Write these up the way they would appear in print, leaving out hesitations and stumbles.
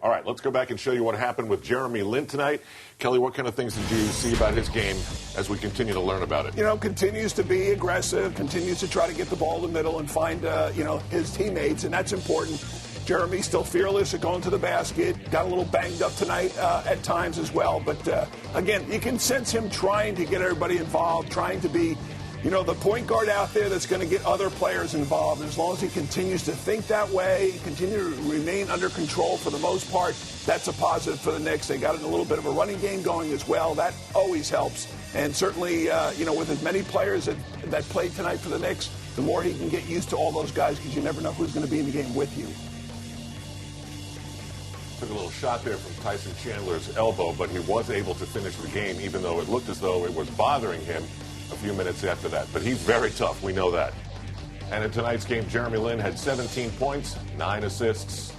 All right, let's go back and show you what happened with Jeremy Lin tonight. Kelly, what kind of things did you see about his game as we continue to learn about it? Continues to be aggressive, continues to try to get the ball in the middle and find, his teammates, and that's important. Jeremy's still fearless at going to the basket. Got a little banged up tonight at times as well. But, again, you can sense him trying to get everybody involved, trying to be, the point guard out there that's going to get other players involved. And as long as he continues to think that way, continue to remain under control for the most part, that's a positive for the Knicks. They got a little bit of a running game going as well. That always helps. And certainly, with as many players that played tonight for the Knicks, the more he can get used to all those guys because you never know who's going to be in the game with you. Took a little shot there from Tyson Chandler's elbow, but he was able to finish the game, even though it looked as though it was bothering him a few minutes after that. But he's very tough. We know that. And in tonight's game, Jeremy Lin had 17 points, 9 assists.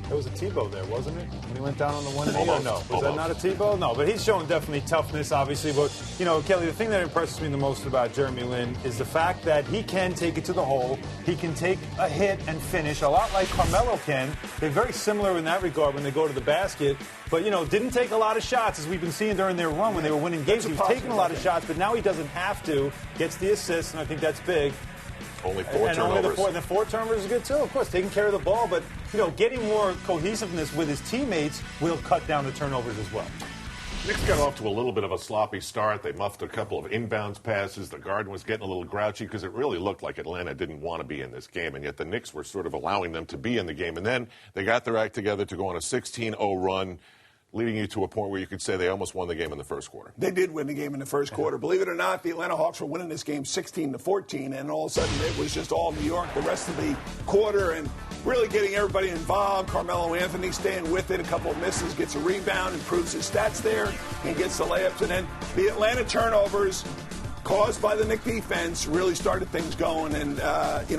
There was a Tebow there, wasn't it? When he went down on the 1 knee? Almost. No. Was that not a Tebow? No, but he's showing definitely toughness, obviously. But, Kelly, the thing that impresses me the most about Jeremy Lin is the fact that he can take it to the hole. He can take a hit and finish, a lot like Carmelo can. They're very similar in that regard when they go to the basket. But, didn't take a lot of shots, as we've been seeing during their run when they were winning games. He was taking a lot of shots, but now he doesn't have to. Gets the assist, and I think that's big. Only 4 turnovers. Only the 4 turnovers is good, too. Of course, taking care of the ball. But, getting more cohesiveness with his teammates will cut down the turnovers as well. Knicks got off to a little bit of a sloppy start. They muffed a couple of inbounds passes. The Garden was getting a little grouchy because it really looked like Atlanta didn't want to be in this game, and yet the Knicks were sort of allowing them to be in the game. And then they got their act together to go on a 16-0 run, leading you to a point where you could say they almost won the game in the first quarter. They did win the game in the first quarter. Believe it or not, the Atlanta Hawks were winning this game 16-14, and all of a sudden it was just all New York the rest of the quarter and really getting everybody involved. Carmelo Anthony staying with it, a couple of misses, gets a rebound, improves his stats there, and gets the layups. And then the Atlanta turnovers caused by the Knicks defense really started things going. And,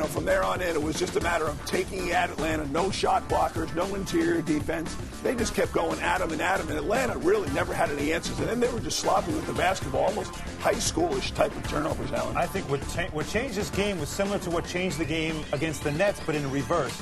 from there on in, it was just a matter of taking at Atlanta. No shot blockers, no interior defense. They just kept going at them. And Atlanta really never had any answers. And then they were just sloppy with the basketball, almost high schoolish type of turnovers, Alan. I think what changed this game was similar to what changed the game against the Nets, but in reverse.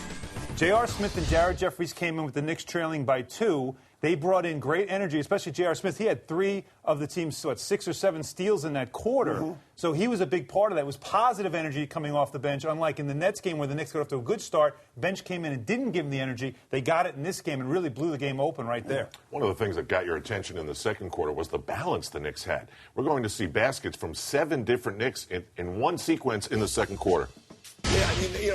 J.R. Smith and Jared Jeffries came in with the Knicks trailing by 2. They brought in great energy, especially J.R. Smith. He had 3 of the team's, 6 or 7 steals in that quarter. Mm-hmm. So he was a big part of that. It was positive energy coming off the bench, unlike in the Nets game where the Knicks got off to a good start. Bench came in and didn't give them the energy. They got it in this game and really blew the game open right there. One of the things that got your attention in the second quarter was the balance the Knicks had. We're going to see baskets from 7 different Knicks in one sequence in the second quarter. Yeah,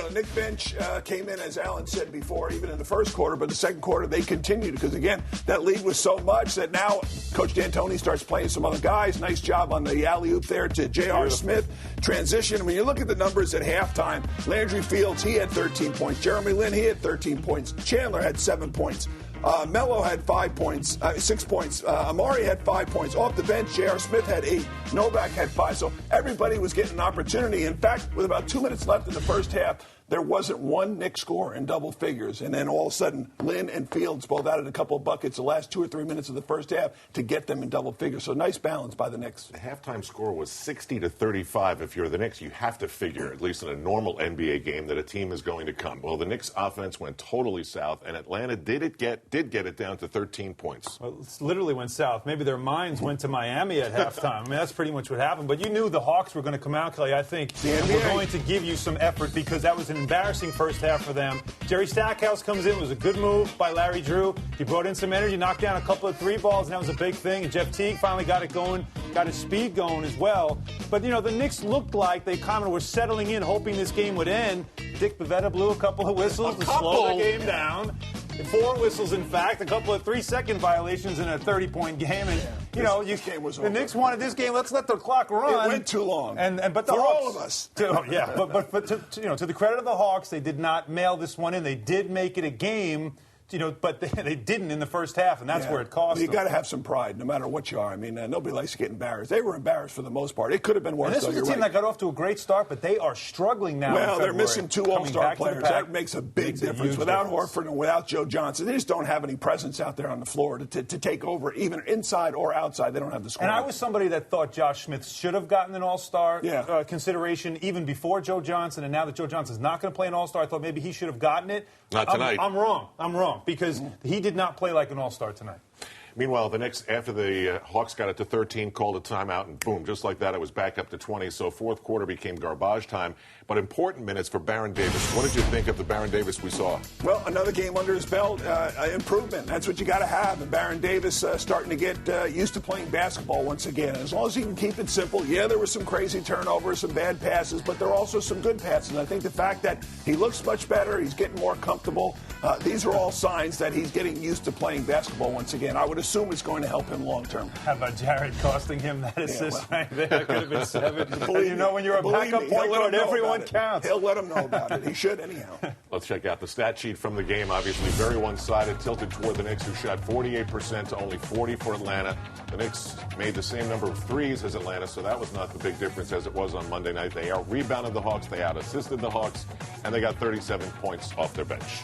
the Knicks bench came in, as Alan said before, even in the first quarter, but the second quarter they continued because, again, that lead was so much that now Coach D'Antoni starts playing some other guys. Nice job on the alley-oop there to J.R. Smith. Transition. When you look at the numbers at halftime, Landry Fields, he had 13 points. Jeremy Lin, he had 13 points. Chandler had 7 points. Melo had 5 points, 6 points. Amari had 5 points. Off the bench, J.R. Smith had 8. Novak had 5. So everybody was getting an opportunity. In fact, with about 2 minutes left in the first half, there wasn't one Knicks score in double figures. And then all of a sudden, Lin and Fields both added a couple of buckets the last 2 or 3 minutes of the first half to get them in double figures. So nice balance by the Knicks. The halftime score was 60-35. If you're the Knicks, you have to figure, at least in a normal NBA game, that a team is going to come. Well, the Knicks offense went totally south, and Atlanta did get it down to 13 points. Well, it literally went south. Maybe their minds went to Miami at halftime. I mean, that's pretty much what happened. But you knew the Hawks were going to come out, Kelly. I think we're going to give you some effort because that was an embarrassing first half for them. Jerry Stackhouse comes in. It was a good move by Larry Drew. He brought in some energy, knocked down a couple of 3 balls, and that was a big thing. And Jeff Teague finally got it going, got his speed going as well. But, the Knicks looked like they kind of were settling in, hoping this game would end. Dick Bavetta blew a couple of whistles to slow the game down. 4 whistles, in fact, a couple of 3-second violations in a 30 game. And, this game was the Knicks wanted this game. Let's let the clock run. It went too long. But the for Hawks, all of us. But to the credit of the Hawks, they did not mail this one in. They did make it a game. but they didn't in the first half, and that's where it cost them. You got to have some pride, no matter what you are. I mean, nobody likes to get embarrassed. They were embarrassed for the most part. It could have been worse. And this was a team that got off to a great start, but they are struggling now. Well, they're missing 2 All-Star players. That makes a big difference. Without Horford and without Joe Johnson, they just don't have any presence out there on the floor to take over, even inside or outside. They don't have the score. And I was somebody that thought Josh Smith should have gotten an All-Star consideration even before Joe Johnson, and now that Joe Johnson's not going to play an All-Star, I thought maybe he should have gotten it. Not tonight. I'm wrong because he did not play like an All-Star tonight. Meanwhile, the Knicks, after the Hawks got it to 13, called a timeout, and boom, just like that, it was back up to 20. So fourth quarter became garbage time, but important minutes for Baron Davis. What did you think of the Baron Davis we saw? Well, another game under his belt, improvement. That's what you got to have. And Baron Davis starting to get used to playing basketball once again. As long as he can keep it simple. Yeah, there were some crazy turnovers, some bad passes, but there are also some good passes. I think the fact that he looks much better, he's getting more comfortable, these are all signs that he's getting used to playing basketball once again. I would assume it's going to help him long term. How about Jared costing him that assist right there? Could have been 7. When you're a backup point guard, everyone counts. He'll let him know about it. He should anyhow. Let's check out the stat sheet from the game. Obviously very one-sided, tilted toward the Knicks, who shot 48% to only 40 for Atlanta. The Knicks made the same number of threes as Atlanta, so that was not the big difference as it was on Monday night. They out-rebounded the Hawks, they out-assisted the Hawks, and they got 37 points off their bench.